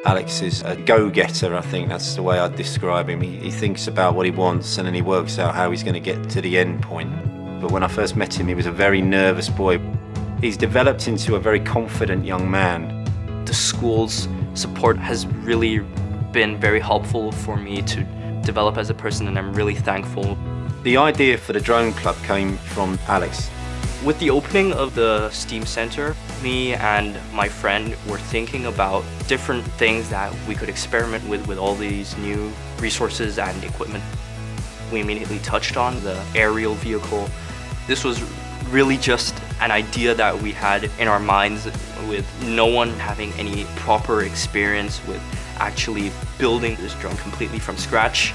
Alex is a go-getter, I think that's the way I'd describe him. He thinks about what he wants and then he works out how he's going to get to the end point. But when I first met him, he was a very nervous boy. He's developed into a very confident young man. The school's support has really been very helpful for me to develop as a person, and I'm really thankful. The idea for the drone club came from Alex. With the opening of the STEAM Center, me and my friend were thinking about different things that we could experiment with all these new resources and equipment. We immediately touched on the aerial vehicle. This was really just an idea that we had in our minds with no one having any proper experience with actually building this drone completely from scratch.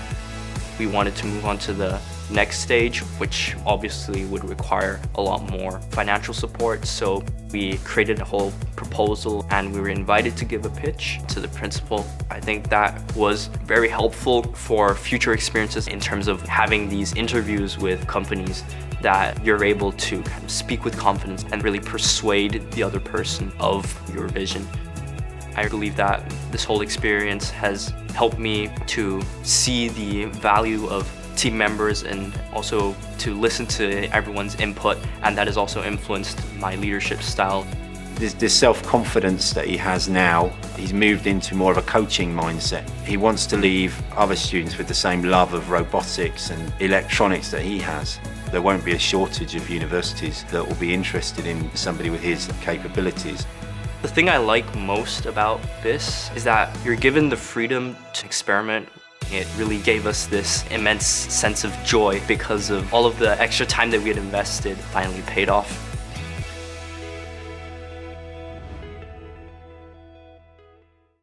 We wanted to move on to the next stage, which obviously would require a lot more financial support. So we created a whole proposal and we were invited to give a pitch to the principal. I think that was very helpful for future experiences in terms of having these interviews with companies that you're able to kind of speak with confidence and really persuade the other person of your vision. I believe that this whole experience has helped me to see the value of team members and also to listen to everyone's input, and that has also influenced my leadership style. This self-confidence that he has now, he's moved into more of a coaching mindset. He wants to leave other students with the same love of robotics and electronics that he has. There won't be a shortage of universities that will be interested in somebody with his capabilities. The thing I like most about BISS is that you're given the freedom to experiment. It really gave us this immense sense of joy because of all of the extra time that we had invested finally paid off.